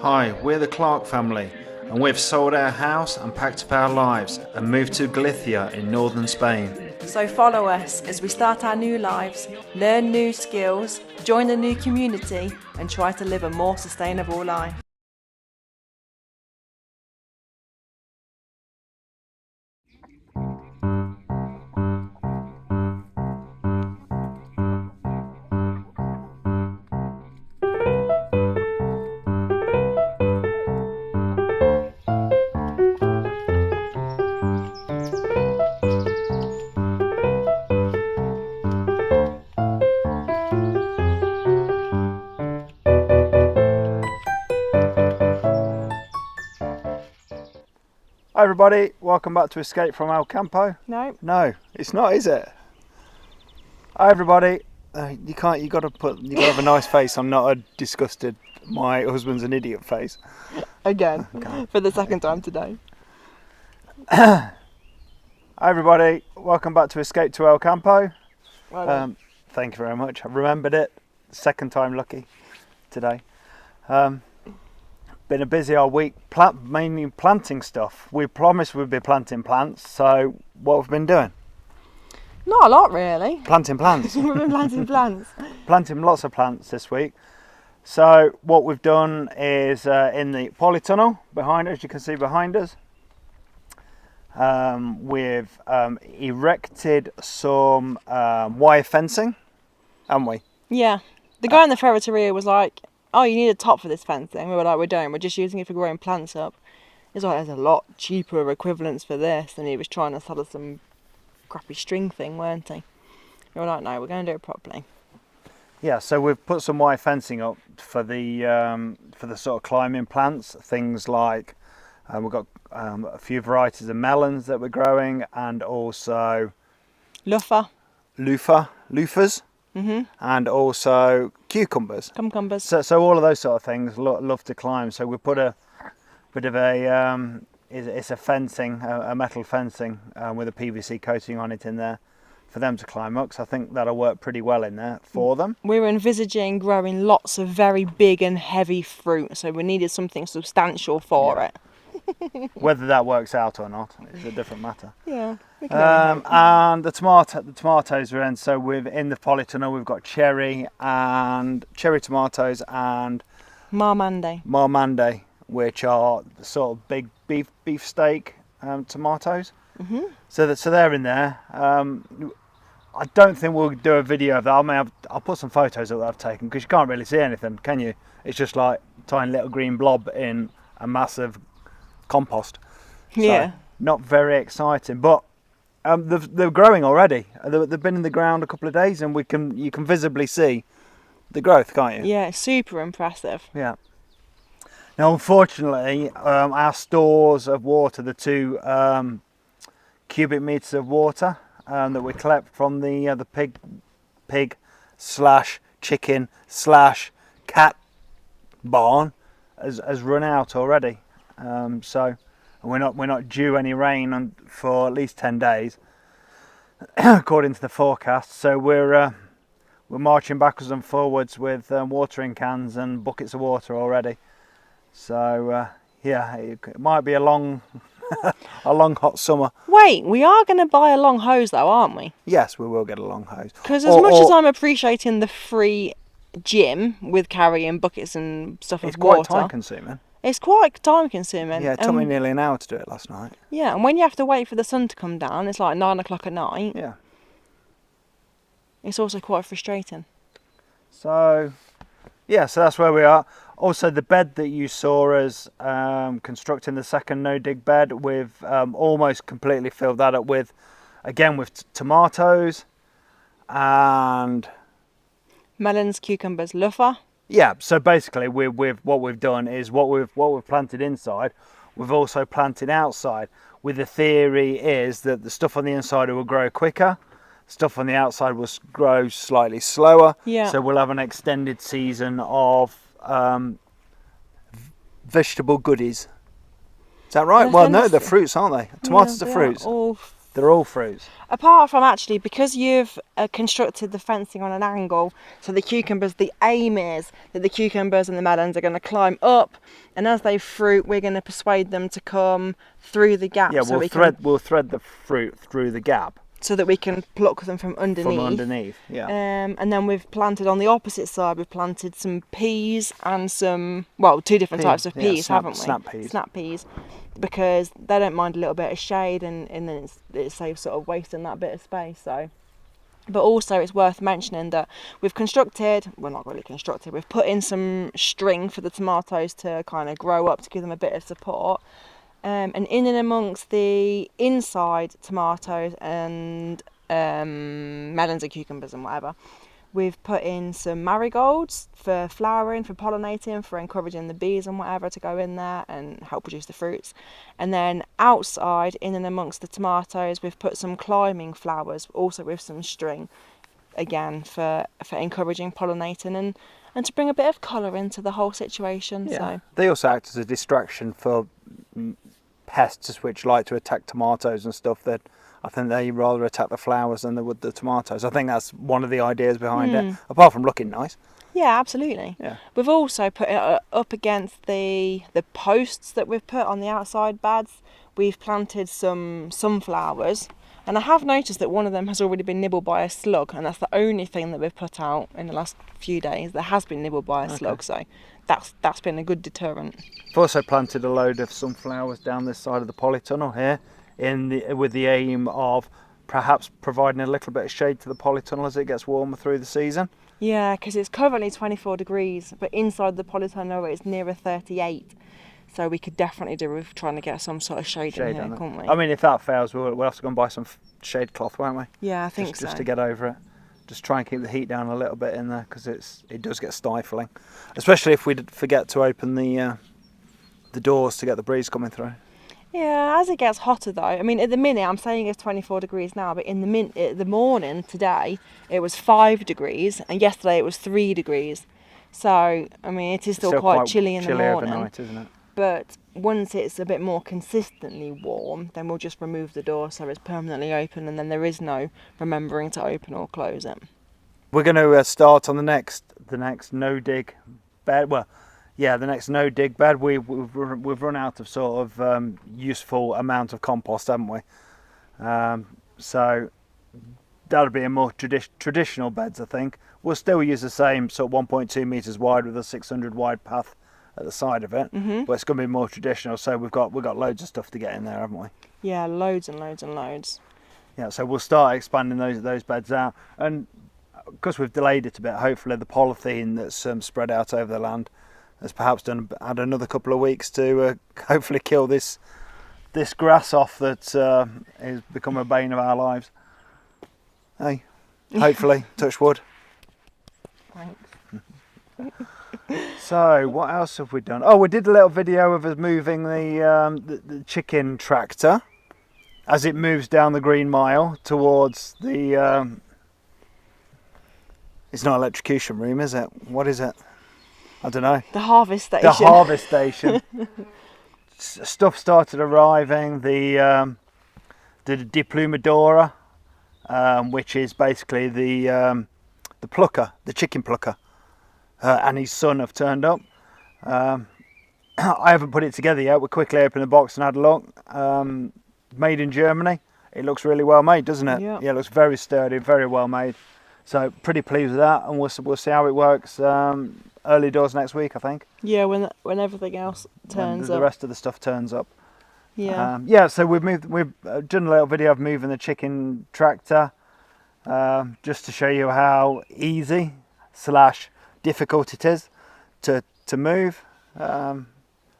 Hi, we're the Clark family, and we've sold our house and packed up our lives and moved to Galicia in northern Spain. So follow us as we start our new lives, learn new skills, join a new community, and try to live a more sustainable life. Hi everybody, welcome back to Escape from El Campo. No. It's not, is it? Hi everybody. You got to have a nice face. I'm not a disgusted, my husband's an idiot face. Again, Okay. for the second time today. Hi everybody, welcome back to Escape to El Campo. Well Thank you very much. I've remembered it. Second time lucky today. Been a busy old week, mainly planting stuff. We promised we'd be planting plants, so what we've been doing? not a lot really. Planting plants. We've been planting plants. Planting lots of plants this week. So what we've done is in the polytunnel behind us, you can see behind us, we've erected some wire fencing, haven't we? Yeah. The guy in the ferreteria was like, oh, you need a top for this fencing. We were like, we don't. We're just using it for growing plants up. He's like, there's a lot cheaper equivalents for this. And he was trying to sell us some crappy string thing, weren't he? We were like, no, we're going to do it properly. Yeah, so we've put some wire fencing up for the sort of climbing plants. Things like we've got a few varieties of melons that we're growing, and also Loofah. loofahs, and also cucumbers. Cucumbers. So all of those sort of things love to climb. So we put a bit of a it's a fencing, a metal fencing with a PVC coating on it in there for them to climb up. So I think that'll work pretty well in there for them. We were envisaging growing lots of very big and heavy fruit, so we needed something substantial for it. Whether that works out or not is a different matter. Yeah. And the tomatoes are in. So in the polytunnel we've got cherry tomatoes and Marmande. which are the sort of big beefsteak tomatoes. So they're in there. I don't think we'll do a video of that. I mean, I'll put some photos that I've taken, because you can't really see anything, can you? It's just like a tiny little green blob in a massive compost. So, Yeah. not very exciting, but they're growing already. They've been in the ground a couple of days, and you can visibly see the growth, can't you? Yeah, it's super impressive. Yeah. Now, unfortunately, our stores of water, the 2 cubic meters of water that we collect from the pig slash chicken slash cat barn, has run out already. So we're not due any rain for at least 10 days, according to the forecast. So we're marching backwards and forwards with watering cans and buckets of water already. So yeah, it might be a long hot summer. Wait, we are going to buy a long hose though, aren't we? Yes, we will get a long hose. Because as much as I'm appreciating the free gym with carrying buckets and stuff It's of water, quite time consuming. it's quite time consuming. Yeah, it took me nearly an hour to do it last night. Yeah, and when you have to wait for the sun to come down, it's like 9 o'clock at night. Yeah. It's also quite frustrating. So yeah, so that's where we are. Also, the bed that you saw us constructing, the second no-dig bed, we've almost completely filled that up with tomatoes and Melons, cucumbers, loofah. yeah. So basically, what we've done is what we've planted inside, we've also planted outside. With the theory is that the stuff on the inside will grow quicker, stuff on the outside will grow slightly slower. Yeah. So we'll have an extended season of vegetable goodies. Is that right? Well, no, they're fruits, aren't they? Tomatoes are fruits. All They're all fruits. Apart from actually, because you've constructed the fencing on an angle, so the cucumbers, the aim is that the cucumbers and the melons are going to climb up, and as they fruit, we're going to persuade them to come through the gap. Yeah, so we'll thread the fruit through the gap. So that we can pluck them from underneath. From underneath, yeah. And then we've planted on the opposite side, we've planted some peas and some, well, two different types of peas, haven't we? Snap peas. Snap peas. Because they don't mind a little bit of shade, and then it saves sort of wasting that bit of space. So, but also it's worth mentioning that we've constructed, well, not really constructed, we've put in some string for the tomatoes to kind of grow up, to give them a bit of support. And in and amongst the inside tomatoes and melons and cucumbers and whatever, we've put in some marigolds for flowering, for pollinating, for encouraging the bees and whatever to go in there and help produce the fruits. And then outside, in and amongst the tomatoes, we've put some climbing flowers, also with some string, again for encouraging pollinating and to bring a bit of colour into the whole situation. Yeah. So They also act as a distraction for pests which like to attack tomatoes and stuff. That I think they rather attack the flowers than they would the tomatoes. I think that's one of the ideas behind it, apart from looking nice. yeah, absolutely. Yeah. We've also put it up against the posts that we've put on the outside beds. We've planted some sunflowers, and I have noticed that one of them has already been nibbled by a slug, and that's the only thing that we've put out in the last few days that has been nibbled by a slug. So that's been a good deterrent. I've also planted a load of sunflowers down this side of the polytunnel here, with the aim of perhaps providing a little bit of shade to the polytunnel as it gets warmer through the season. Yeah, because it's currently 24 degrees, but inside the polytunnel it's nearer 38. So we could definitely do with trying to get some sort of shade in here, couldn't we? I mean, if that fails, we'll have to go and buy some shade cloth, won't we? Yeah, I think so. Just to get over it. Just try and keep the heat down a little bit in there, because it does get stifling, especially if we forget to open the doors to get the breeze coming through. Yeah, as it gets hotter though. I mean, at the minute I'm saying it's 24 degrees now, but in the morning today it was 5 degrees, and yesterday it was 3 degrees. So I mean, it is still quite chilly in the morning. Overnight, isn't it? But once it's a bit more consistently warm, then we'll just remove the door so it's permanently open, and then there is no remembering to open or close it. We're going to start on the next no-dig bed. Well, yeah, the next no-dig bed. We've run out of sort of useful amount of compost, haven't we? So that'll be a more traditional beds, I think. We'll still use the same sort of 1.2 metres wide with a 600 wide path at the side of it, but it's going to be more traditional. So we've got loads of stuff to get in there, haven't we? Yeah, loads and loads and loads. Yeah, so we'll start expanding those beds out, and because we've delayed it a bit, hopefully the polythene that's spread out over the land has perhaps had another couple of weeks to hopefully kill this grass off that has become a bane of our lives. Hey, hopefully, touch wood. Thanks. So what else have we done? Oh, we did a little video of us moving the chicken tractor as it moves down the Green Mile towards the it's not electrocution room, is it? What is it? I don't know. The harvest station. The harvest station. Stuff started arriving. The deplumadora, which is basically the plucker, the chicken plucker, and his son have turned up. I haven't put it together yet. We'll quickly open the box and had a look. Made in Germany. It looks really well made, doesn't it? Yeah. Yeah, it looks very sturdy, very well made. So pretty pleased with that, and we'll see how it works early doors next week, I think. Yeah, when everything else turns when up. The rest of the stuff turns up. Yeah. Yeah. So we've done a little video of moving the chicken tractor, just to show you how easy / difficult it is to move. I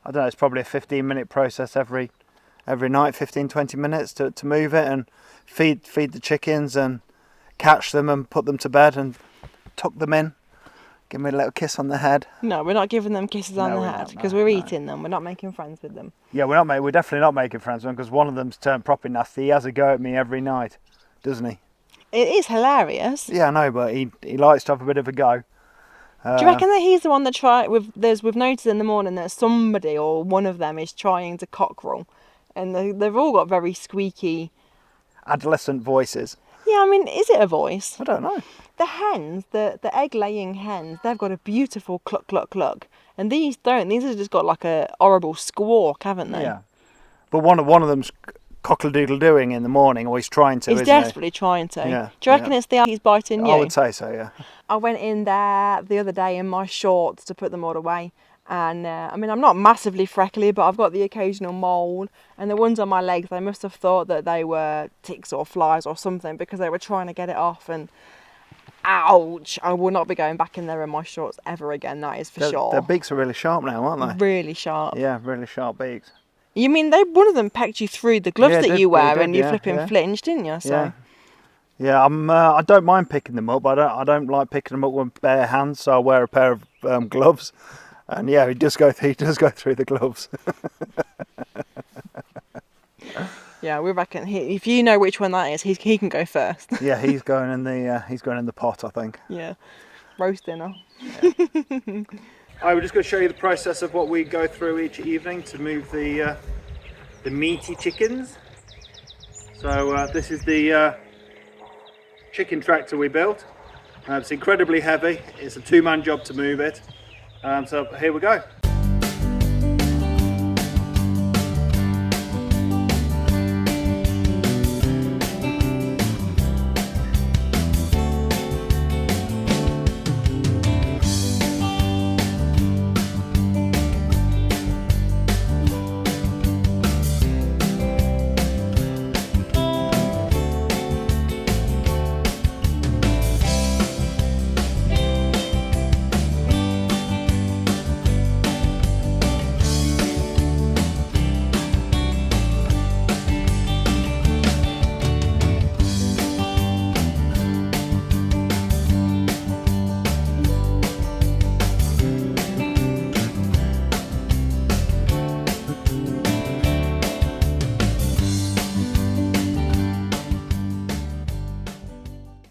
don't know. It's probably a 15-minute process every night, 15-20 minutes to move it and feed the chickens and catch them and put them to bed and tuck them in. Give me a little kiss on the head. No, we're not giving them kisses on the head because we're eating them. We're not making friends with them. Yeah, we're definitely not making friends with them, because one of them's turned proper nasty. He has a go at me every night, doesn't he? It is hilarious. Yeah, I know, but he likes to have a bit of a go. Do you reckon that he's the one that we've noticed in the morning that somebody or one of them is trying to cockerel, and they've all got very squeaky adolescent voices. Yeah, I mean, is it a voice? I don't know. The hens, the egg-laying hens, they've got a beautiful cluck, cluck, cluck. And these don't. These have just got like a horrible squawk, haven't they? Yeah. But one of them's cockle-doodle-doing in the morning, or he's trying to, He's isn't desperately trying to. Yeah, Do you reckon it's the eye he's biting you? I would say so, yeah. I went in there the other day in my shorts to put them all away. And I mean, I'm not massively freckly, but I've got the occasional mole. And the ones on my legs, they must have thought that they were ticks or flies or something because they were trying to get it off. And ouch! I will not be going back in there in my shorts ever again, that is for sure. Their beaks are really sharp now, aren't they? Really sharp. Yeah, really sharp beaks. You mean one of them pecked you through the gloves that you wear and you flipping flinched, didn't you? So. Yeah. I don't mind picking them up. I don't like picking them up with bare hands, so I wear a pair of gloves. And yeah, he does go through the gloves. Yeah, we reckon if you know which one that is, he can go first. Yeah, he's going in the pot, I think. Yeah, roast dinner. Yeah. I was just going to show you the process of what we go through each evening to move the meaty chickens. So this is the chicken tractor we built. It's incredibly heavy. It's a two-man job to move it. So here we go.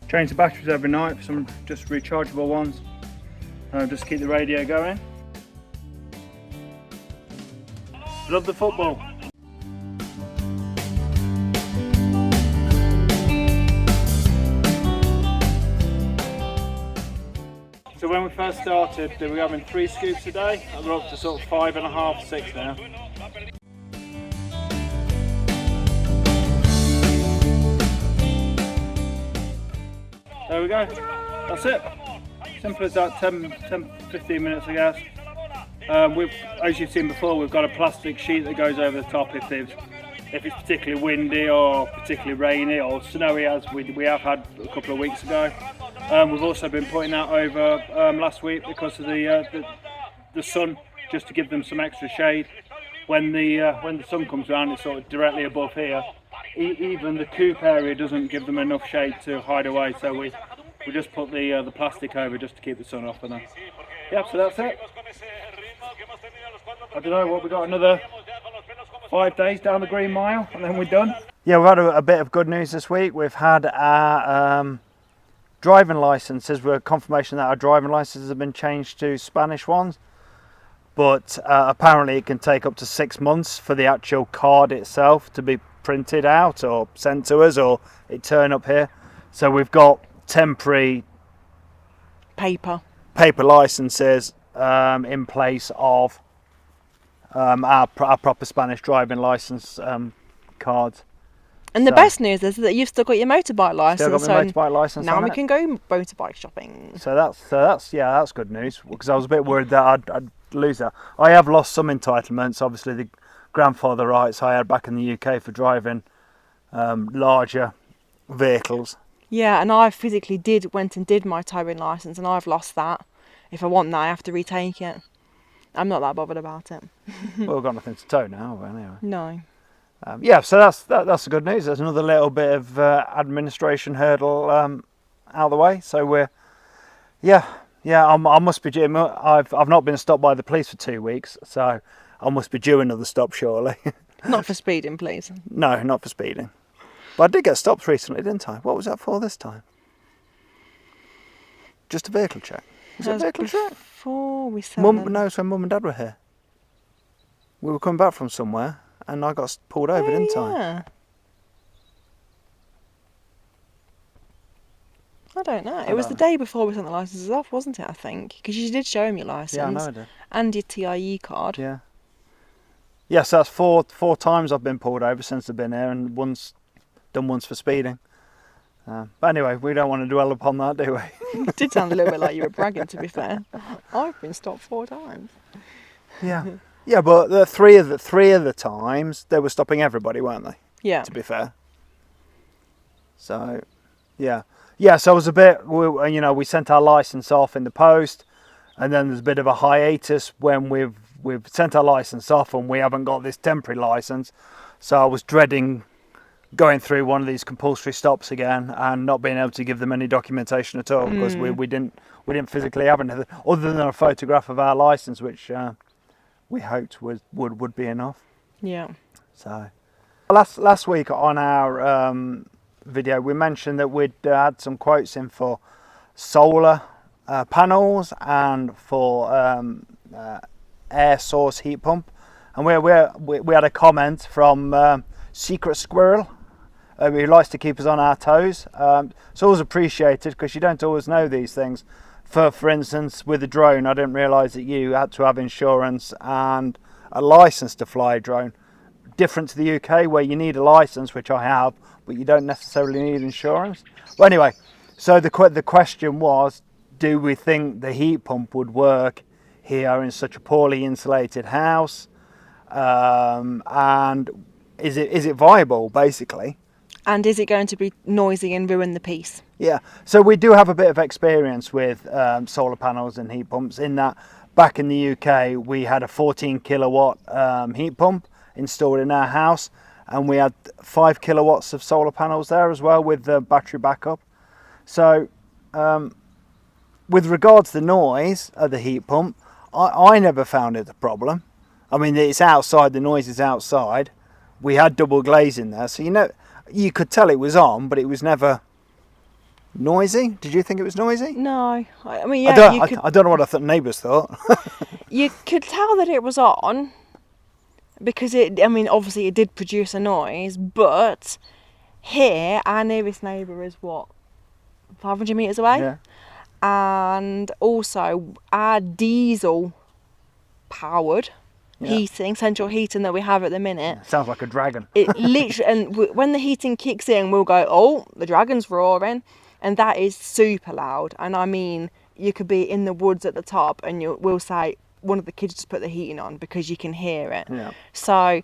Change the batteries every night for some just rechargeable ones. Just keep the radio going. Love the football. So when we first started, we were having 3 scoops a day, and we're up to sort of 5.5, 6 now. There we go, that's it. Simple as that, 10-15 minutes I guess. As you've seen before, we've got a plastic sheet that goes over the top if it's particularly windy or particularly rainy or snowy, as we have had a couple of weeks ago. We've also been putting that over last week because of the sun, just to give them some extra shade. When the sun comes around, it's sort of directly above here. Even the coop area doesn't give them enough shade to hide away, so we just put the plastic over just to keep the sun off. And yeah, so that's it. I don't know what, we got another 5 days down the Green Mile and then we're done. Yeah, we've had a bit of good news this week. We've had our driving licences, we're confirmation that our driving licences have been changed to Spanish ones. But apparently it can take up to 6 months for the actual card itself to be printed out or sent to us, or it turn up here. So we've got temporary paper licenses in place of our proper Spanish driving licence cards. And the best news is that you've still got your motorbike licence. Still got my motorbike licence. Now we can go motorbike shopping. So that's good news, because I was a bit worried that I'd lose that. I have lost some entitlements. Obviously, the grandfather rights I had back in the UK for driving larger vehicles. Yeah, and I physically went and did my towing licence, and I've lost that. If I want that, I have to retake it. I'm not that bothered about it. Well, we've got nothing to tow now, have we, anyway? No. Yeah, so that's the good news. There's another little bit of administration hurdle out of the way. So I must be due. I've not been stopped by the police for 2 weeks, so I must be due another stop shortly. Not for speeding, please. No, not for speeding. But I did get stopped recently, didn't I? What was that for this time? Just a vehicle check. Was it a vehicle check? Before we said No, it's when Mum and Dad were here. We were coming back from somewhere, and I got pulled over, didn't I? I don't know. It was the day before we sent the licences off, wasn't it, I think? Because you did show him your licence. Yeah, I know I did. And your TIE card. Yeah. Yes, that's four times I've been pulled over since I've been here, and done once for speeding. But anyway, we don't want to dwell upon that, do we? It did sound a little bit like you were bragging, to be fair. I've been stopped 4 times. Yeah. Yeah, but the three of the times they were stopping everybody, weren't they? Yeah. To be fair. So, yeah. Yeah, so it was a bit, we sent our licence off in the post, and then there's a bit of a hiatus when we've sent our licence off and we haven't got this temporary licence. So I was dreading going through one of these compulsory stops again and not being able to give them any documentation at all, because we didn't physically have anything other than a photograph of our licence, which we hoped would be enough. Yeah. So last week on our video, we mentioned that we'd had some quotes in for solar panels and for air source heat pump, and we had a comment from Secret Squirrel, who likes to keep us on our toes. It's always appreciated, because you don't always know these things. For instance, with a drone, I didn't realise that you had to have insurance and a licence to fly a drone. Different to the UK, where you need a licence, which I have, but you don't necessarily need insurance. But anyway, so the question was, do we think the heat pump would work here in such a poorly insulated house? And is it viable, basically? And is it going to be noisy and ruin the peace? Yeah, so we do have a bit of experience with solar panels and heat pumps, in that back in the UK we had a 14 kilowatt heat pump installed in our house, and we had 5 kilowatts of solar panels there as well with the battery backup. So with regards to the noise of the heat pump, I never found it a problem. I mean, it's outside, the noise is outside. We had double glazing there, so you could tell it was on, but it was never noisy. Did you think it was noisy? No. I mean, yeah, I don't know what the neighbours thought. You could tell that it was on, because obviously it did produce a noise, but here, our nearest neighbour is, 500 metres away? Yeah. And also, our diesel powered heating, central heating that we have at the minute. Sounds like a dragon. It literally, and when the heating kicks in, we'll go, oh, the dragon's roaring, and that is super loud. And I mean, you could be in the woods at the top, and we'll say one of the kids just put the heating on, because you can hear it. Yeah. So,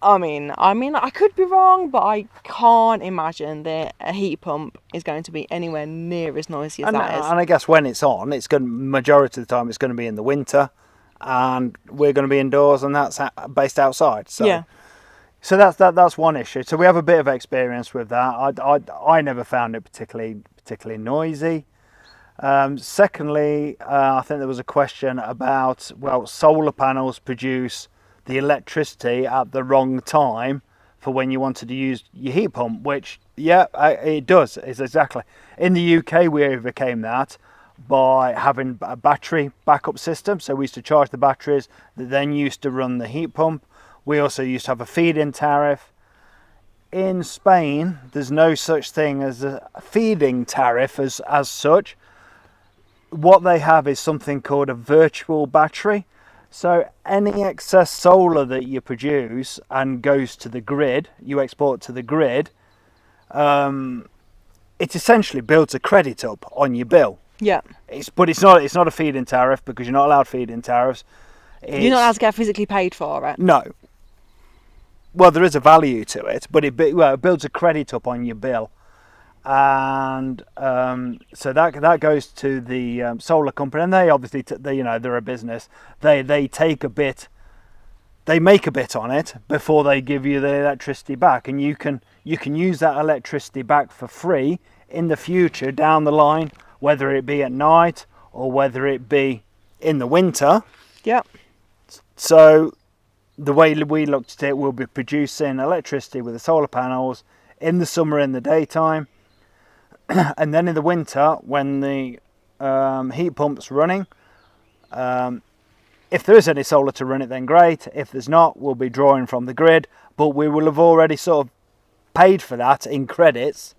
I mean, I could be wrong, but I can't imagine that a heat pump is going to be anywhere near as noisy as that is. And I guess when it's on, majority of the time it's going to be in the winter, and we're going to be indoors, and that's based outside. So, yeah. So that's one issue. So we have a bit of experience with that. I never found it particularly noisy. Secondly, I think there was a question about, solar panels produce the electricity at the wrong time for when you wanted to use your heat pump, which, it does. It's exactly. In the UK, we overcame that by having a battery backup system. So we used to charge the batteries that then used to run the heat pump. We also used to have a feed-in tariff. In Spain, there's no such thing as a feed-in tariff as such. What they have is something called a virtual battery. So any excess solar that you produce and goes to the grid, you export to the grid, it essentially builds a credit up on your bill. Yeah. But it's not a feed-in tariff, because you're not allowed feed-in tariffs. You're not allowed to get physically paid for it. No. Well, there is a value to it, but it builds a credit up on your bill, and so that goes to the solar company, and they obviously they're a business. They take a bit, they make a bit on it before they give you the electricity back, and you can use that electricity back for free in the future down the line, whether it be at night or whether it be in the winter. Yeah. So the way we looked at it, we'll be producing electricity with the solar panels in the summer in the daytime, and then in the winter when the heat pump's running, if there is any solar to run it, then great. If there's not, we'll be drawing from the grid, but we will have already sort of paid for that in credits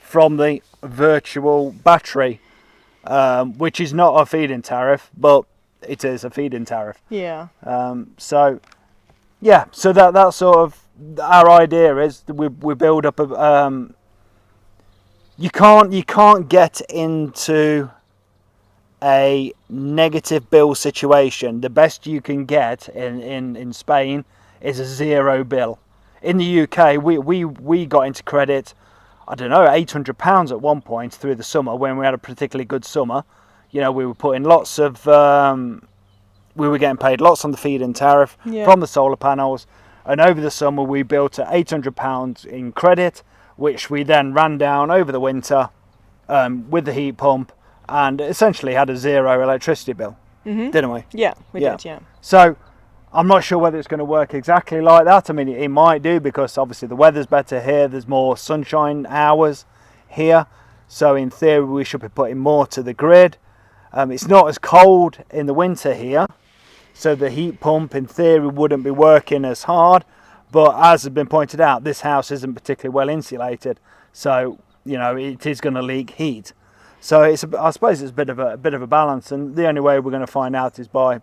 from the virtual battery, which is not a feed-in tariff, but it is a feed-in tariff. Yeah. So that's sort of our idea is that we build up a. You can't get into a negative bill situation. The best you can get in Spain is a zero bill. In the UK, we got into credit, I don't know, £800 at one point through the summer when we had a particularly good summer. You know, we were putting lots of, we were getting paid lots on the feed-in tariff from the solar panels, and over the summer we built at £800 in credit, which we then ran down over the winter with the heat pump, and essentially had a zero electricity bill, didn't we? Yeah, we did, yeah. So I'm not sure whether it's going to work exactly like that. I mean, it might do, because obviously the weather's better here. There's more sunshine hours here. So in theory, we should be putting more to the grid. It's not as cold in the winter here, so the heat pump in theory wouldn't be working as hard. But as has been pointed out, this house isn't particularly well insulated. So, you know, it is going to leak heat. So I suppose it's a bit of a balance, and the only way we're going to find out is by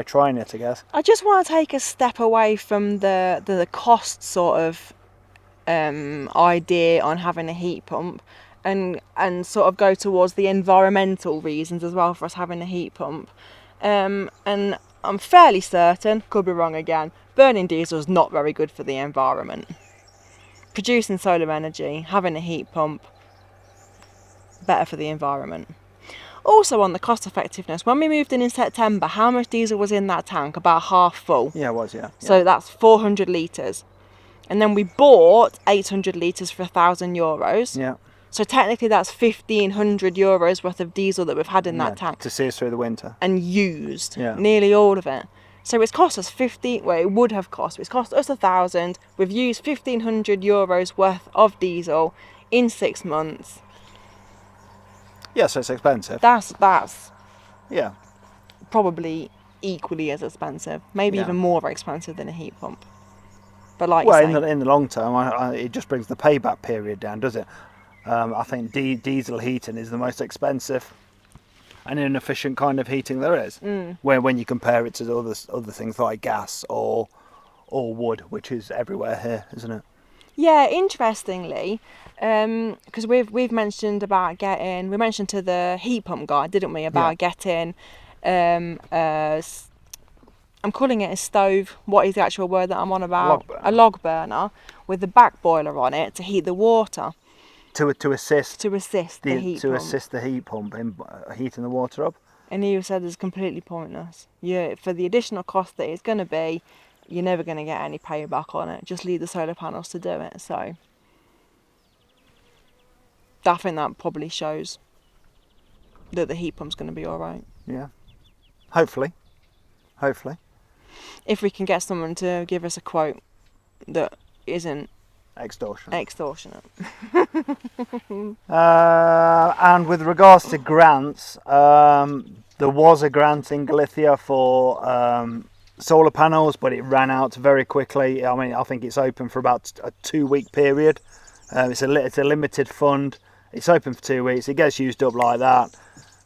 trying it, I guess. I just want to take a step away from the cost sort of idea on having a heat pump, and sort of go towards the environmental reasons as well for us having a heat pump. And I'm fairly certain, could be wrong again, burning diesel is not very good for the environment. Producing solar energy, having a heat pump, better for the environment. Also, on the cost effectiveness, when we moved in September, how much diesel was in that tank? About half full. Yeah, it was, yeah. So that's 400 litres. And then we bought 800 litres for €1,000. Yeah. So technically that's €1,500 worth of diesel that we've had in that tank. To see us through the winter. And used. Yeah. Nearly all of it. So it's cost us it would have cost. It's cost us 1,000. We've used €1,500 worth of diesel in 6 months. Yeah, so it's expensive. That's yeah, probably equally as expensive, maybe even more expensive than a heat pump. But like in the long term, it just brings the payback period down, does it? I think diesel heating is the most expensive and inefficient kind of heating there is. When you compare it to other things like gas or wood, which is everywhere here, isn't it? Yeah, interestingly, because we've mentioned about we mentioned to the heat pump guy, didn't we, about getting, I'm calling it a stove. What is the actual word that I'm on about? A log burner with the back boiler on it to heat the water. To assist the heat pump. Assist the heat pump in heating the water up. And he said it's completely pointless. For the additional cost that it's going to be, you're never going to get any payback on it. Just leave the solar panels to do it. So I think that probably shows that the heat pump's going to be all right. Yeah. Hopefully. If we can get someone to give us a quote that isn't extortionate. And with regards to grants, there was a grant in Galicia for solar panels, but it ran out very quickly. I mean, I think it's open for about a 2-week period. It's a limited fund. It's open for 2 weeks. It gets used up like that.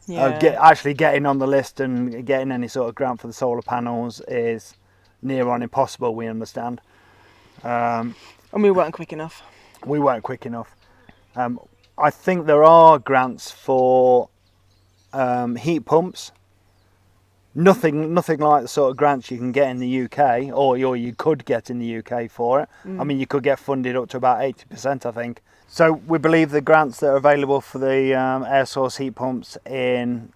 Actually getting on the list and getting any sort of grant for the solar panels is near on impossible, we understand. And we weren't quick enough. I think there are grants for heat pumps. Nothing like the sort of grants you can get in the UK, or you could get in the UK for it. I mean, you could get funded up to about 80%, I think. So we believe the grants that are available for the air source heat pumps in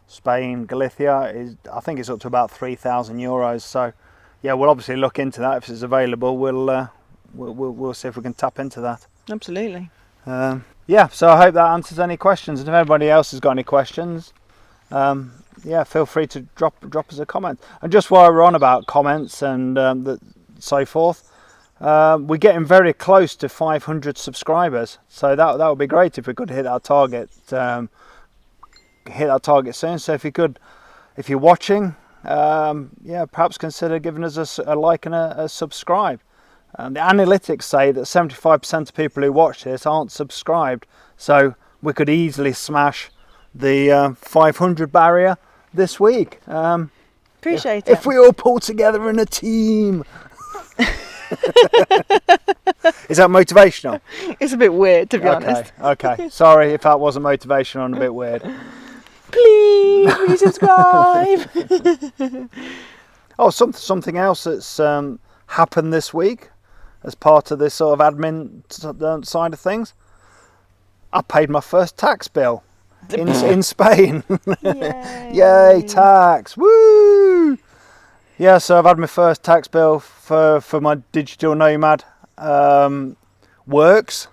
Spain, Galicia, I think it's up to about €3,000. So yeah, we'll obviously look into that. If it's available, we'll see if we can tap into that. Absolutely. So I hope that answers any questions. And if anybody else has got any questions, feel free to drop us a comment. And just while we're on about comments and so forth, we're getting very close to 500 subscribers. So that would be great if we could hit our target. Soon. So if you're watching, perhaps consider giving us a like and a subscribe. The analytics say that 75% of people who watch this aren't subscribed, so we could easily smash the 500 barrier this week. Appreciate it. If we all pull together in a team. Is that motivational? It's a bit weird, to be honest. Okay. Sorry if that wasn't motivational and a bit weird. Please subscribe. Oh, something else that's happened this week as part of this sort of admin side of things. I paid my first tax bill in Spain. Yay, tax! Woo! Yeah, so I've had my first tax bill for my digital nomad works.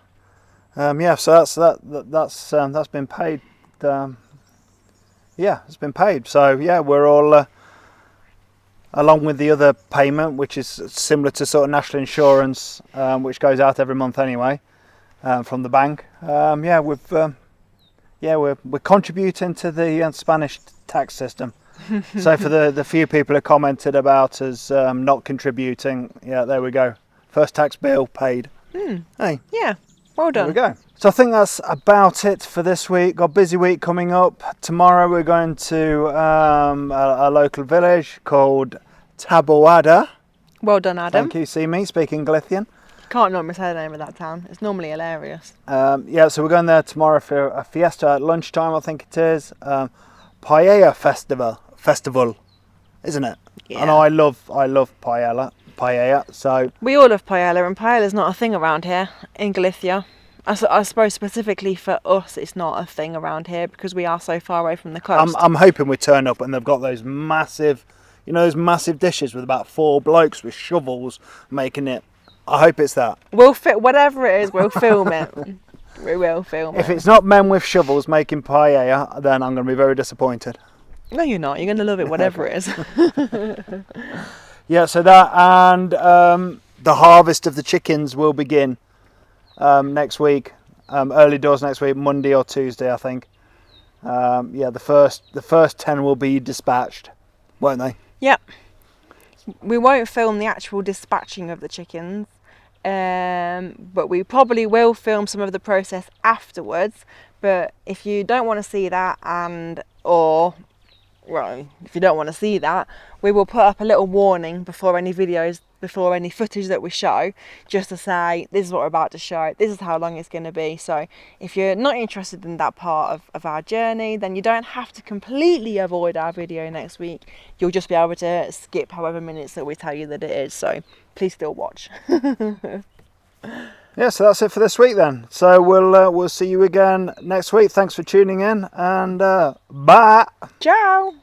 Yeah, so that's been paid. Yeah, it's been paid. So yeah, we're all along with the other payment, which is similar to sort of national insurance, which goes out every month anyway, from the bank. Yeah, we're contributing to the Spanish tax system. So for the few people who commented about us not contributing, yeah, there we go. First tax bill paid. Hey. Yeah, well done. There we go. So I think that's about it for this week. Got a busy week coming up. Tomorrow we're going to a local village called Taboada. Well done, Adam. Thank you. See me speaking Galician. Can't not say the name of that town. It's normally hilarious. Yeah, so we're going there tomorrow for a fiesta at lunchtime, I think it is. Paella festival, isn't it? Yeah. And I love paella. So we all love paella, and paella's not a thing around here in Galicia. I suppose specifically for us, it's not a thing around here because we are so far away from the coast. I'm hoping we turn up and they've got those massive, those massive dishes with about 4 blokes with shovels making it. I hope it's that. We'll fit whatever it is. We'll film it. We will film it. If it's not men with shovels making paella, then I'm going to be very disappointed. No, you're not. You're going to love it, whatever it is. Yeah, so that and the harvest of the chickens will begin next week, early doors next week, Monday or Tuesday, I think. Yeah, the first 10 will be dispatched, won't they? Yep. We won't film the actual dispatching of the chickens, but we probably will film some of the process afterwards. But if you don't want to see that, if you don't want to see that, we will put up a little warning before any footage that we show, just to say this is what we're about to show, this is how long it's going to be. So if you're not interested in that part of our journey, then you don't have to completely avoid our video next week. You'll just be able to skip however minutes that we tell you that it is, so please still watch. Yeah, so that's it for this week then. So we'll see you again next week. Thanks for tuning in, and bye. Ciao.